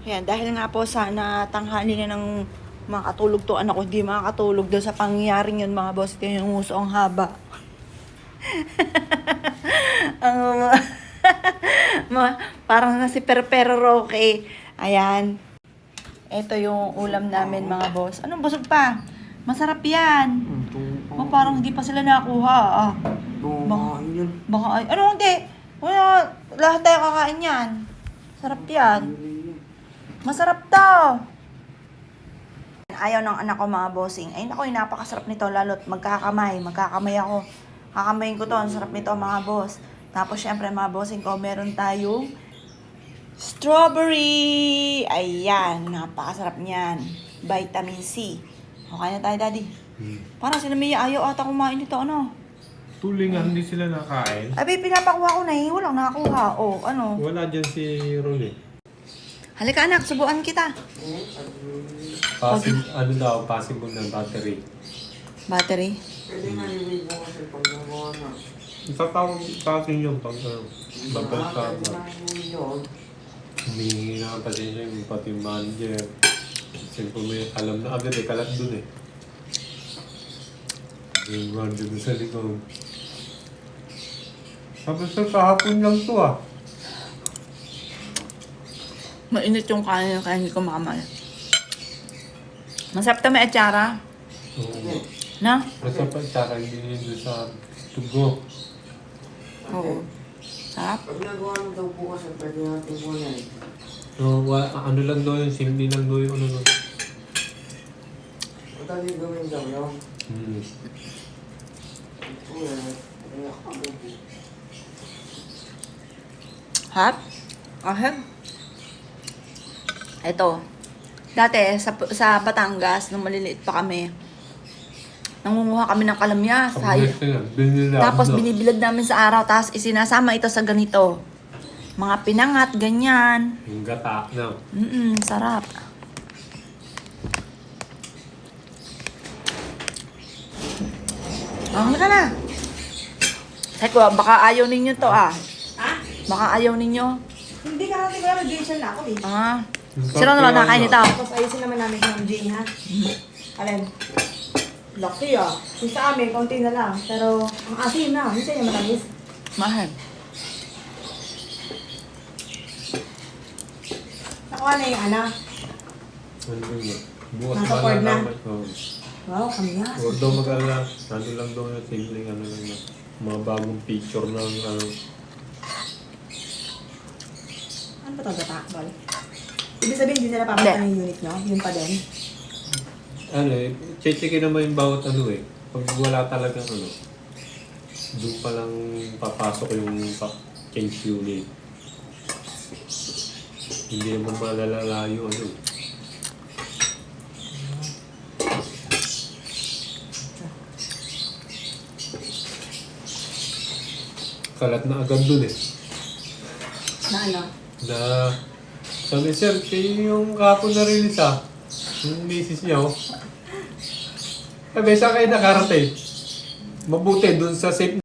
Ayan, dahil nga po sana tanghali na ng makatulog to anak ko, hindi makakatulog doon sa pangyayaring yun mga boss. Ito yung uso ang haba. ang parang na si Perpero Roque. Ayan. Ito yung ulam namin mga boss. Anong busog pa? Masarap yan. Parang hindi pa sila nakuha. Baka ay, ano hindi? Wala, lahat tayo kakain yan. Sarap yan. Masarap daw. Ayaw ng anak ko mga bossing. Ay naku, napakasarap nito. Lalo't magkakamay ako. Kakamayin ko to. Ang sarap nito mga boss. Tapos syempre mga bossing ko, meron tayong strawberry. Ayan, napakasarap niyan. Vitamin C. Okay na tayo, daddy. Parang sila may ayaw ata kumain nito, ano? Tulingan, hindi sila nakain. Abi, pinapakuha ko na eh. Walang nakakuha. O, ano? Wala dyan si Rolly. Halika anak, subuan kita. Possible na battery. Battery? Pwede nga nililig mo kasi pag nagawa na. Itatawag sa akin yung pag babagta Pwede na. nga nililig yun. Humingi na kasi siya yung pati yung manager. Siyempre may alam na agad eh, kalat dun eh. Yung manager dun sa likod. Sabi sir, kahapon lang to ah. Mainit yung kanin kaya hindi ko makamay. Masarap to, may atsara. Oo. Na? Nasa pa tsaka hindi nyo doon sa tugo. Oo. Sarap. Pag nagawa mo daw bukas, pwede natin kunin. No, ano lang daw yun, simple lang daw yung ano nun. Madali gawin daw yun. Kaya ako. Hot? Aheg? Ito. Dati, sa Batangas, nung maliliit pa kami, nangunguha kami ng kalamyas. Tapos binibilad namin sa araw, tapos isinasama ito sa ganito. Mga pinangat, ganyan. Yung gata na. Sarap. Ka na. Say ko, baka ayaw ninyo to ah. Ha? Baka ayaw ninyo. Hindi ka natin wala, mag-gation na ako eh. Ah. Sino naman nakain ito? Tapos ayusin naman namin yung Jane ha. Alin? Laki ah. Yung sa amin, konti na lang. Pero ang asim na. Minsan yung matamis. Mahal. Nakuha na yung ano. Ano ba yun? Bukas Nasa cord na. Oo. Wow, kamyas. Huwag daw mag-alala. Ano lang daw yung simpleng ano lang na. Mga bagong picture ng ano. Ano ba ito? Gatakbal? Ibig sabihin, hindi nila papalitan yung unit nyo? Yun pa din? Ano eh, check-checkin naman yung bawat ano eh. Pag wala talagang ano, doon pa lang papasok yung change unit. Hindi naman malalalayo ano. Kalat na agad dun eh. Na ano? Na, sabi sir, kayo yung kahapon na-release ah. Yung misis niyo. Sabi, saan kayo nakarating? Mabuti dun sa safe